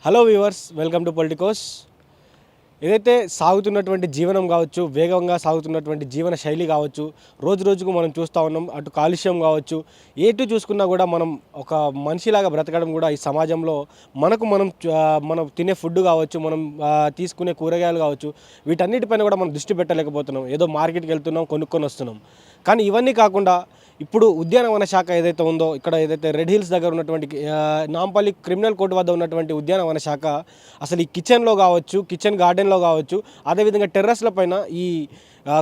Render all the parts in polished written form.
Hello viewers, welcome to Politicos. ఏదైతే సాగుతున్నటువంటి జీవనం కావచ్చు, వేగంగా సాగుతున్నటువంటి జీవన శైలి కావచ్చు, రోజు రోజుకు మనం చూస్తూ ఉన్నాం. అటు కాలుష్యం కావచ్చు, ఎటు చూసుకున్నా కూడా మనం ఒక మనిషిలాగా బ్రతకడం కూడా ఈ సమాజంలో మనం తినే ఫుడ్ కావచ్చు, మనం తీసుకునే కూరగాయలు కావచ్చు, వీటన్నిటిపైన కూడా మనం దృష్టి పెట్టలేకపోతున్నాం. ఏదో మార్కెట్కి వెళ్తున్నాం, కొనుక్కొని వస్తున్నాం. కానీ ఇవన్నీ కాకుండా ఇప్పుడు ఉద్యానవన శాఖ ఏదైతే ఉందో, ఇక్కడ ఏదైతే రెడ్ హిల్స్ దగ్గర ఉన్నటువంటి నాంపల్లి క్రిమినల్ కోర్టు వద్ద ఉన్నటువంటి ఉద్యానవన శాఖ అసలు ఈ కిచెన్లో కావచ్చు, కిచెన్ గార్డెన్లో కావచ్చు, అదేవిధంగా టెర్రస్ల పైన ఈ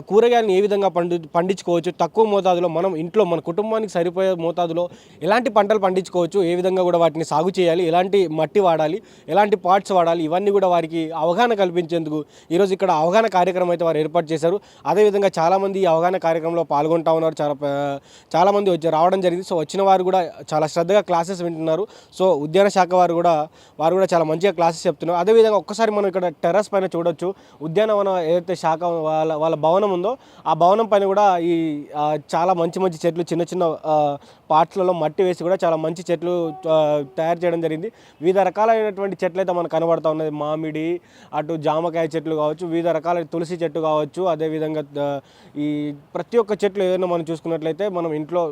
కూరగాయలను ఏ విధంగా పండించుకోవచ్చు, తక్కువ మోతాదులో మనం ఇంట్లో మన కుటుంబానికి సరిపోయే మోతాదులో ఎలాంటి పంటలు పండించుకోవచ్చు, ఏ విధంగా కూడా వాటిని సాగు చేయాలి, ఎలాంటి మట్టి వాడాలి, ఎలాంటి పార్ట్స్ వాడాలి, ఇవన్నీ కూడా వారికి అవగాహన కల్పించేందుకు ఈరోజు ఇక్కడ అవగాహన కార్యక్రమం అయితే వారు ఏర్పాటు చేశారు. అదేవిధంగా చాలామంది ఈ అవగాహన కార్యక్రమంలో పాల్గొంటూ ఉన్నారు. చాలామంది రావడం జరిగింది. సో వచ్చిన వారు కూడా చాలా శ్రద్ధగా క్లాసెస్ వింటున్నారు. సో ఉద్యాన శాఖ వారు కూడా చాలా మంచిగా క్లాసెస్ చెప్తున్నారు. అదేవిధంగా ఒక్కసారి మనం ఇక్కడ టెర్రస్ పైన చూడొచ్చు. ఉద్యానవన ఏదైతే శాఖ వాళ్ళ భవనం ఉందో, ఆ భవనం పైన కూడా ఈ చాలా మంచి మంచి చెట్లు చిన్న చిన్న పార్ట్స్లలో మట్టి వేసి కూడా చాలా మంచి చెట్లు తయారు చేయడం జరిగింది. వివిధ రకాలైనటువంటి చెట్లు అయితే మనకు కనబడుతూ ఉన్నది. మామిడి, అటు జామకాయ చెట్లు కావచ్చు, వివిధ రకాల తులసి చెట్టు కావచ్చు, అదేవిధంగా ఈ ప్రతి ఒక్క చెట్లు ఏదైనా మనం చూసుకున్నట్లయితే మనం ఇంట్లో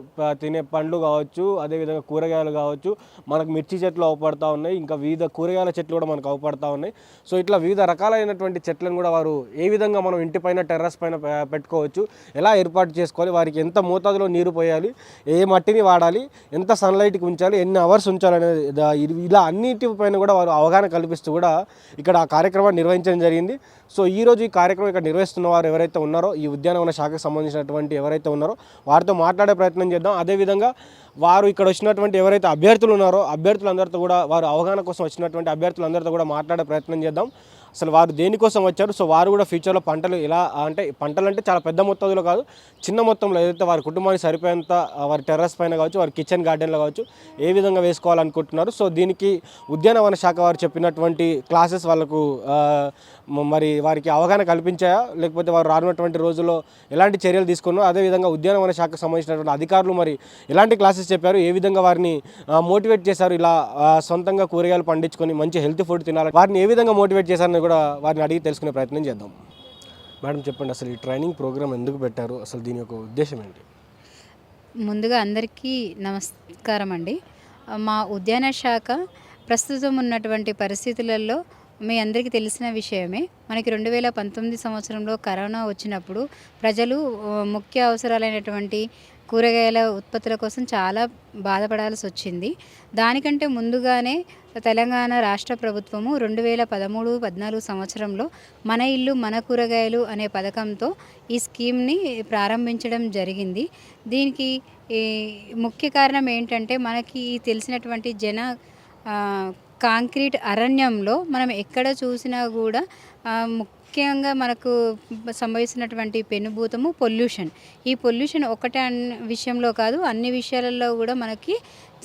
తినే పండ్లు కావచ్చు, అదేవిధంగా కూరగాయలు కావచ్చు, మనకు మిర్చి చెట్లు అవపడతా ఉన్నాయి, ఇంకా వివిధ కూరగాయల చెట్లు కూడా మనకు అవపడతా ఉన్నాయి. సో ఇట్లా వివిధ రకాలైనటువంటి చెట్లను కూడా వారు ఏ విధంగా మనం ఇంటిపైన టెర్రస్ పైన పెట్టుకోవచ్చు, ఎలా ఏర్పాటు చేసుకోవాలి, వారికి ఎంత మోతాదులో నీరు పోయాలి, ఏ మట్టిని వాడాలి, ఎంత సన్లైట్కి ఉంచాలి, ఎన్ని అవర్స్ ఉంచాలి అనేది ఇలా అన్నిటిపైన కూడా వారు అవగాహన కల్పిస్తూ కూడా ఇక్కడ ఆ కార్యక్రమాన్ని నిర్వహించడం జరిగింది. సో ఈరోజు ఈ కార్యక్రమం ఇక్కడ నిర్వహిస్తున్న వారు ఎవరైతే ఉన్నారో, ఈ ఉద్యానవన శాఖకు సంబంధించినటువంటి ఎవరైతే ఉన్నారో వారితో మాట్లాడే ప్రయత్నం చేద్దాం. అదేవిధంగా వారు ఇక్కడ వచ్చినటువంటి ఎవరైతే అభ్యర్థులు ఉన్నారో అభ్యర్థులందరితో కూడా, వారు అవగాహన కోసం వచ్చినటువంటి అభ్యర్థులందరితో కూడా మాట్లాడే ప్రయత్నం చేద్దాం. అసలు వారు దేనికోసం వచ్చారు, సో వారు కూడా ఫ్యూచర్లో పంటలు ఎలా పంటలు అంటే చాలా పెద్ద మొత్తంలో కాదు, చిన్న మొత్తంలో ఏదైతే వారి కుటుంబానికి సరిపోయేంత వారి టెర్రస్ పైన కావచ్చు, వారి కిచెన్ గార్డెన్లో కావచ్చు, ఏ విధంగా వేసుకోవాలనుకుంటున్నారు. సో దీనికి ఉద్యానవన శాఖ వారు చెప్పినటువంటి క్లాసెస్ వాళ్ళకు మరి వారికి అవగాహన కల్పించాయా, లేకపోతే వారు రానున్నటువంటి రోజుల్లో ఎలాంటి చర్యలు తీసుకున్నారో, అదేవిధంగా ఉద్యానవన శాఖకు సంబంధించినటువంటి అధికారులు మరి ఎలాంటి క్లాసెస్ చెప్పారు, ఏ విధంగా వారిని మోటివేట్ చేశారు, ఇలా సొంతంగా కూరగాయలు పండించుకొని మంచి హెల్తీ ఫుడ్ తినాలి, వారిని ఏ విధంగా మోటివేట్ చేశారని కూడా వారిని అడిగి తెలుసుకునే ప్రయత్నం చేద్దాం. మేడం చెప్పండి, అసలు ఈ ట్రైనింగ్ ప్రోగ్రామ్ ఎందుకు పెట్టారు, అసలు దీని యొక్క ఉద్దేశం ఏంటి? ముందుగా అందరికీ నమస్కారం అండి. మా ఉద్యాన శాఖ ప్రస్తుతం ఉన్నటువంటి పరిస్థితులలో మీ అందరికీ తెలిసిన విషయమే. మనకి 2019 సంవత్సరంలో కరోనా వచ్చినప్పుడు ప్రజలు ముఖ్య అవసరాలైనటువంటి కూరగాయల ఉత్పత్తుల కోసం చాలా బాధపడాల్సి వచ్చింది. దానికంటే ముందుగానే తెలంగాణ రాష్ట్ర ప్రభుత్వము 2013-14 సంవత్సరంలో మన ఇల్లు మన కూరగాయలు అనే పథకంతో ఈ స్కీమ్ని ప్రారంభించడం జరిగింది. దీనికి ముఖ్య కారణం ఏంటంటే, మనకి తెలిసినటువంటి కాంక్రీట్ అరణ్యంలో మనం ఎక్కడ చూసినా కూడా ముఖ్యంగా మనకు సంభవిస్తున్నటువంటి పెనుభూతము పొల్యూషన్. ఈ పొల్యూషన్ ఒకటే విషయంలో కాదు, అన్ని విషయాలలో కూడా మనకి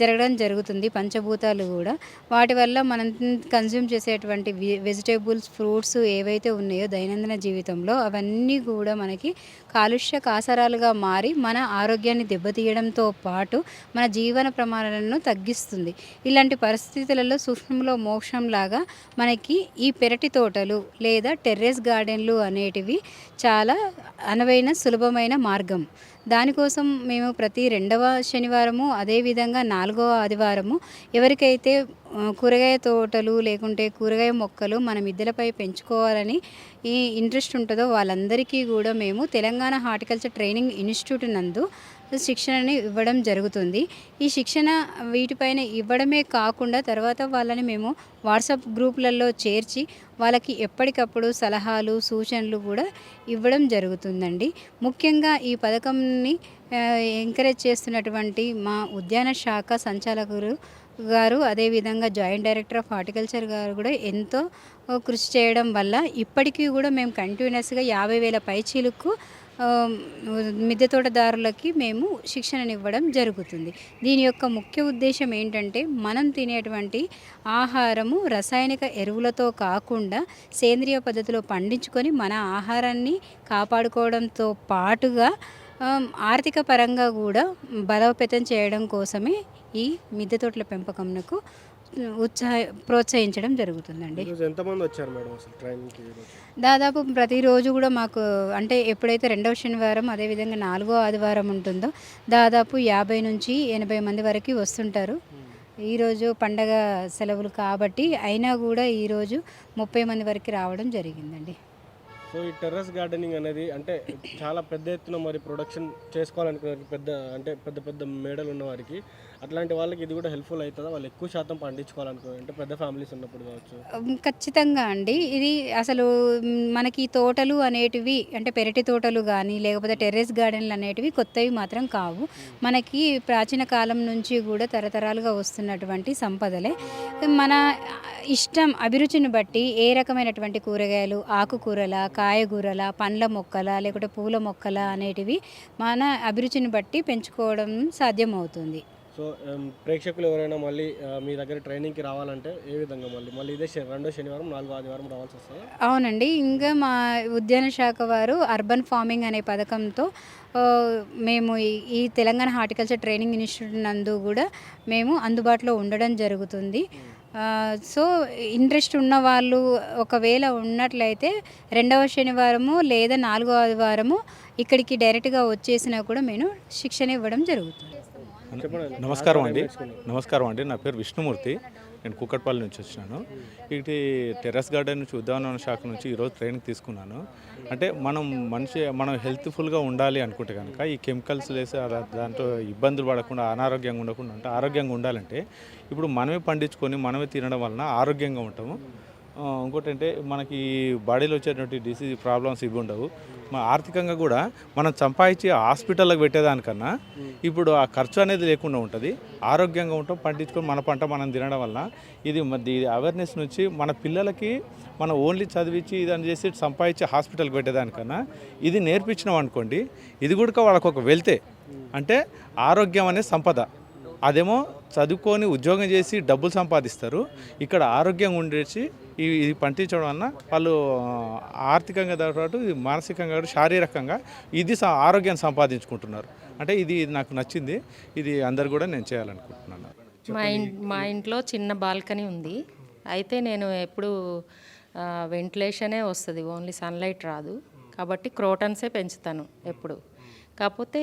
జరగడం జరుగుతుంది. పంచభూతాలు కూడా వాటి వల్ల మనం కన్జ్యూమ్ చేసేటువంటి వెజిటేబుల్స్, ఫ్రూట్స్ ఏవైతే ఉన్నాయో దైనందిన జీవితంలో అవన్నీ కూడా మనకి కాలుష్య కాసరాలుగా మారి మన ఆరోగ్యాన్ని దెబ్బతీయడంతో పాటు మన జీవన ప్రమాణాలను తగ్గిస్తుంది. ఇలాంటి పరిస్థితులలో సూక్ష్మంలో మోక్షంలాగా మనకి ఈ పెరటి తోటలు లేదా టెర్రస్ గార్డెన్లు అనేటివి చాలా అనువైన సులభమైన మార్గం. దానికోసం మేము ప్రతి 2వ శనివారము, అదేవిధంగా 4వ ఆదివారము ఎవరికైతే కూరగాయ తోటలు లేకుంటే కూరగాయ మొక్కలు మన మిద్దెలపై పెంచుకోవాలని ఈ ఇంట్రెస్ట్ ఉంటుందో వాళ్ళందరికీ కూడా మేము తెలంగాణ హార్టికల్చర్ ట్రైనింగ్ ఇన్స్టిట్యూట్ నందు శిక్షణని ఇవ్వడం జరుగుతుంది. ఈ శిక్షణ వీటిపైన ఇవ్వడమే కాకుండా తర్వాత వాళ్ళని మేము వాట్సాప్ గ్రూపులలో చేర్చి వాళ్ళకి ఎప్పటికప్పుడు సలహాలు, సూచనలు కూడా ఇవ్వడం జరుగుతుందండి. ముఖ్యంగా ఈ పథకంని ఎంకరేజ్ చేస్తున్నటువంటి మా ఉద్యాన శాఖ సంచాలకులు గారు, అదేవిధంగా జాయింట్ డైరెక్టర్ ఆఫ్ హార్టికల్చర్ గారు కూడా ఎంతో కృషి చేయడం వల్ల ఇప్పటికీ కూడా మేము కంటిన్యూస్గా 50,000 పైచీలకు మిద్దె తోటదారులకి మేము శిక్షణనివ్వడం జరుగుతుంది. దీని యొక్క ముఖ్య ఉద్దేశం ఏంటంటే, మనం తినేటువంటి ఆహారము రసాయనిక ఎరువులతో కాకుండా సేంద్రియ పద్ధతిలో పండించుకొని మన ఆహారాన్ని కాపాడుకోవడంతో పాటుగా ఆర్థిక పరంగా కూడా బలోపేతం చేయడం కోసమే ఈ మిద్దె తోటల పెంపకంకు ఉత్సాహ ప్రోత్సహించడం జరుగుతుందండి. ఈరోజు ఎంతమంది వచ్చారు మేడం అసలు ట్రైనింగ్కి ఈరోజు? దాదాపు ప్రతిరోజు కూడా మాకు అంటే ఎప్పుడైతే రెండవ శనివారం అదేవిధంగా నాలుగో ఆదివారం ఉంటుందో దాదాపు 50 నుంచి 80 మంది వరకు వస్తుంటారు. ఈరోజు పండగ సెలవులు కాబట్టి అయినా కూడా ఈరోజు 30 మంది వరకు రావడం జరిగిందండి. సో ఈ టెర్రస్ గార్డెనింగ్ అనేది అంటే చాలా పెద్ద ఎత్తున మరి ప్రొడక్షన్ చేసుకోవాలనుకునే వారికి, పెద్ద పెద్ద మేడలు ఉన్న వారికి, అట్లాంటి వాళ్ళకి ఇది కూడా హెల్ప్ఫుల్ అవుతుందా? వాళ్ళు ఎక్కువ శాతం పండించుకోవాలనుకో అంటే పెద్ద ఫ్యామిలీస్ ఉన్నప్పుడు కావచ్చు. ఖచ్చితంగా అండి. ఇది అసలు మనకి తోటలు అనేటివి అంటే పెరటి తోటలు కానీ లేకపోతే టెర్రస్ గార్డెన్లు అనేటివి కొత్తవి మాత్రం కావు. మనకి ప్రాచీన కాలం నుంచి కూడా తరతరాలుగా వస్తున్నటువంటి సంపదలే. మన ఇష్టం అభిరుచిని బట్టి ఏ రకమైనటువంటి కూరగాయలు, ఆకుకూరల, కాయగూరల, పండ్ల మొక్కల లేకుంటే పూల మొక్కల అనేటివి మన అభిరుచిని బట్టి పెంచుకోవడం సాధ్యమవుతుంది. సో ప్రేక్షకులు ఎవరైనా మళ్ళీ మీ దగ్గర ట్రైనింగ్కి రావాలంటే ఏ విధంగా మళ్ళీ ఇదే రెండో శనివారం, నాలుగో ఆదివారం రావాల్సి వస్తుంది? అవునండి. ఇంకా మా ఉద్యాన శాఖ వారు అర్బన్ ఫార్మింగ్ అనే పథకంతో మేము ఈ తెలంగాణ హార్టికల్చర్ ట్రైనింగ్ ఇన్స్టిట్యూట్ నందు కూడా మేము అందుబాటులో ఉండడం జరుగుతుంది. సో ఇంట్రెస్ట్ ఉన్న వాళ్ళు ఒకవేళ ఉన్నట్లయితే రెండవ శనివారము లేదా నాలుగో ఆదివారము ఇక్కడికి డైరెక్ట్గా వచ్చేసినా కూడా మేము శిక్షణ ఇవ్వడం జరుగుతుంది. నమస్కారం అండి. నా పేరు విష్ణుమూర్తి. నేను కూకట్పల్లి నుంచి వచ్చినాను. ఇటు టెర్రస్ గార్డెన్ నుంచి ఉద్యానవన శాఖ నుంచి ఈరోజు ట్రైనింగ్ తీసుకున్నాను. అంటే మనం హెల్త్ఫుల్గా ఉండాలి అనుకుంటే కనుక ఈ కెమికల్స్ వేసి దాంట్లో ఇబ్బందులు పడకుండా అనారోగ్యంగా ఉండకుండా అంటే ఆరోగ్యంగా ఉండాలంటే ఇప్పుడు మనమే పండించుకొని మనమే తినడం వలన ఆరోగ్యంగా ఉంటాము. ఇంకోటి అంటే మనకి బాడీలో వచ్చేటువంటి డిసీజ్ ప్రాబ్లమ్స్ ఇవి ఉండవు. ఆర్థికంగా కూడా మనం సంపాదించి హాస్పిటల్కి పెట్టేదానికన్నా ఇప్పుడు ఆ ఖర్చు అనేది లేకుండా ఉంటుంది. ఆరోగ్యంగా ఉంటాం, పండించుకొని మన పంట మనం తినడం వల్ల ఇది అవేర్నెస్ నుంచి మన పిల్లలకి మనం ఓన్లీ చదివించి ఇదని చేసి సంపాదించి హాస్పిటల్కి పెట్టేదానికన్నా ఇది నేర్పించినాం అనుకోండి, ఇది కూడా వాళ్ళకు ఒక వెళ్తే అంటే ఆరోగ్యం అనే సంపద. అదేమో చదువుకొని ఉద్యోగం చేసి డబ్బులు సంపాదిస్తారు. ఇక్కడ ఆరోగ్యంగా ఉండేసి ఇది పండించడం వలన వాళ్ళు ఆర్థికంగా పాటు మానసికంగా శారీరకంగా ఇది ఆరోగ్యాన్ని సంపాదించుకుంటున్నారు. అంటే ఇది నాకు నచ్చింది. ఇది అందరు కూడా నేను చేయాలనుకుంటున్నాను. మా ఇంట్లో చిన్న బాల్కనీ ఉంది. అయితే నేను ఎప్పుడు వెంటిలేషనే వస్తుంది, ఓన్లీ సన్లైట్ రాదు. కాబట్టి క్రోటన్సే పెంచుతాను ఎప్పుడు. కాకపోతే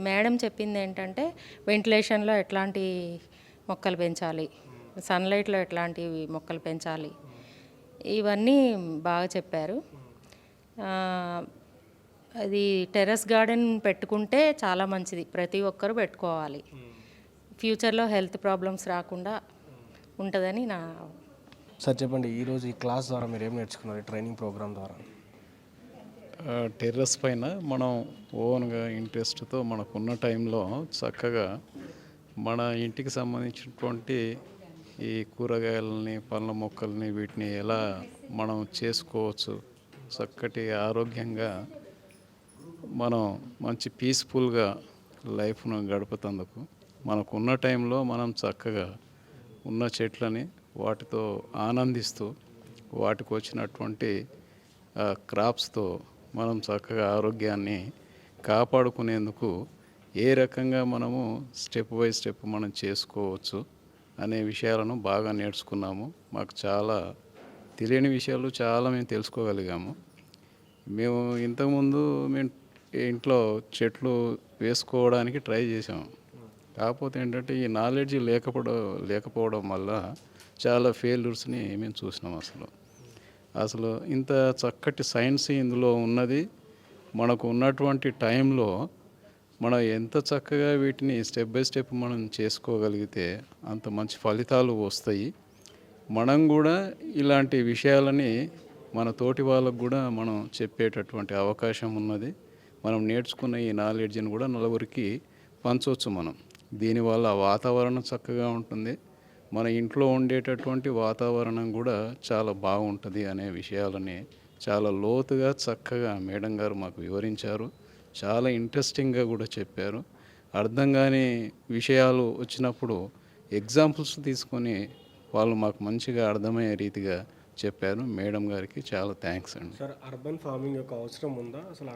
మేడం చెప్పింది ఏంటంటే వెంటిలేషన్లో ఎట్లాంటి మొక్కలు పెంచాలి, సన్లైట్లో ఎట్లాంటి మొక్కలు పెంచాలి, ఇవన్నీ బాగా చెప్పారు. అది టెర్రస్ గార్డెన్ పెట్టుకుంటే చాలా మంచిది, ప్రతి ఒక్కరు పెట్టుకోవాలి. ఫ్యూచర్లో హెల్త్ ప్రాబ్లమ్స్ రాకుండా ఉంటుందని నా. సార్ చెప్పండి, ఈరోజు ఈ క్లాస్ ద్వారా మీరు ఏం నేర్చుకున్నారు ఈ ట్రైనింగ్ ప్రోగ్రామ్ ద్వారా? టెర్రస్ పైన మనం ఓన్గా ఇంట్రెస్ట్తో మనకున్న టైంలో చక్కగా మన ఇంటికి సంబంధించినటువంటి ఈ కూరగాయలని, పండ్ల మొక్కల్ని వీటిని ఎలా మనం చేసుకోవచ్చు, చక్కటి ఆరోగ్యంగా మనం మంచి పీస్ఫుల్గా లైఫ్ను గడుపుతందుకు మనకున్న టైంలో మనం చక్కగా ఉన్న చెట్లని వాటితో ఆనందిస్తూ వాటికి వచ్చినటువంటి క్రాప్స్తో మనం చక్కగా ఆరోగ్యాన్ని కాపాడుకునేందుకు ఏ రకంగా మనము స్టెప్ బై స్టెప్ మనం చేసుకోవచ్చు అనే విషయాలను బాగా నేర్చుకున్నాము. మాకు చాలా తెలియని విషయాలు చాలా మేము తెలుసుకోగలిగాము. మేము ఇంతకుముందు ఇంట్లో చెట్లు వేసుకోవడానికి ట్రై చేసాము. కాకపోతే ఏంటంటే ఈ నాలెడ్జ్ లేకపోవడం వల్ల చాలా ఫెయిల్యూర్స్ని మేము చూసినాం. అసలు ఇంత చక్కటి సైన్స్ ఇందులో ఉన్నది. మనకు ఉన్నటువంటి టైంలో మనం ఎంత చక్కగా వీటిని స్టెప్ బై స్టెప్ మనం చేసుకోగలిగితే అంత మంచి ఫలితాలు వస్తాయి. మనం కూడా ఇలాంటి విషయాలని మన తోటి వాళ్ళకు కూడా మనం చెప్పేటటువంటి అవకాశం ఉన్నది. మనం నేర్చుకున్న ఈ నాలెడ్జ్ని కూడా నలుగురికి పంచవచ్చు మనం. దీనివల్ల వాతావరణం చక్కగా ఉంటుంది, మన ఇంట్లో ఉండేటటువంటి వాతావరణం కూడా చాలా బాగుంటుంది అనే విషయాలని చాలా లోతుగా చక్కగా మేడం గారు మాకు వివరించారు. చాలా ఇంట్రెస్టింగ్గా కూడా చెప్పారు. అర్థం కాని విషయాలు వచ్చినప్పుడు ఎగ్జాంపుల్స్ తీసుకొని వాళ్ళు మాకు మంచిగా అర్థమయ్యే రీతిగా చెప్పారు. మేడం గారికి చాలా థ్యాంక్స్ అండి. సార్, అర్బన్ ఫార్మింగ్ యొక్క అవసరం ఉందా? అసలు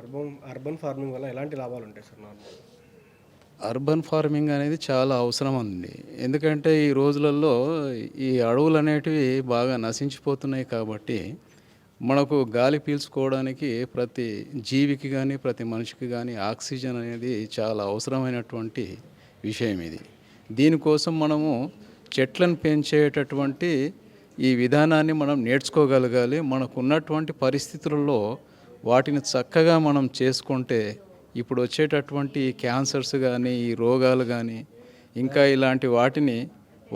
అర్బన్ ఫార్మింగ్ వల్ల ఎలాంటి లాభాలు ఉంటాయి సార్? నార్మల్ అర్బన్ ఫార్మింగ్ అనేది చాలా అవసరం ఉంది. ఎందుకంటే ఈ రోజులలో ఈ అడవులు అనేటివి బాగా నశించిపోతున్నాయి కాబట్టి మనకు గాలి పీల్చుకోవడానికి ప్రతి జీవికి కానీ ప్రతి మనిషికి కానీ ఆక్సిజన్ అనేది చాలా అవసరమైనటువంటి విషయం ఇది. దీనికోసం మనము చెట్లను పెంచేటటువంటి ఈ విధానాన్ని మనం నేర్చుకోగలగాలి. మనకు ఉన్నటువంటి పరిస్థితులలో వాటిని చక్కగా మనం చేసుకుంటే ఇప్పుడు వచ్చేటటువంటి క్యాన్సర్స్ కానీ ఈ రోగాలు కానీ ఇంకా ఇలాంటి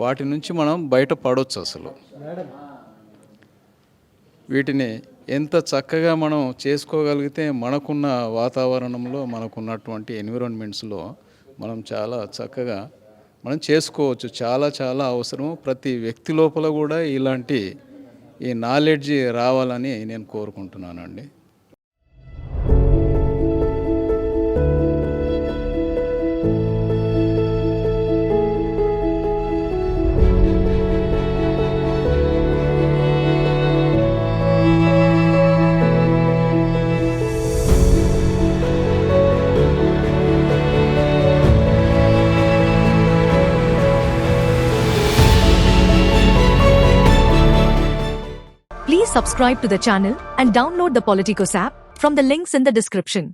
వాటి నుంచి మనం బయటపడవచ్చు. అసలు వీటిని ఎంత చక్కగా మనం చేసుకోగలిగితే మనకున్న వాతావరణంలో మనకున్నటువంటి ఎన్విరాన్మెంట్స్లో మనం చాలా చక్కగా మనం చేసుకోవచ్చు. చాలా చాలా అవసరం. ప్రతి వ్యక్తి లోపల కూడా ఇలాంటి ఈ నాలెడ్జ్ రావాలని నేను కోరుకుంటున్నానండి. Please subscribe to the channel and download the Politicos app from the links in the description.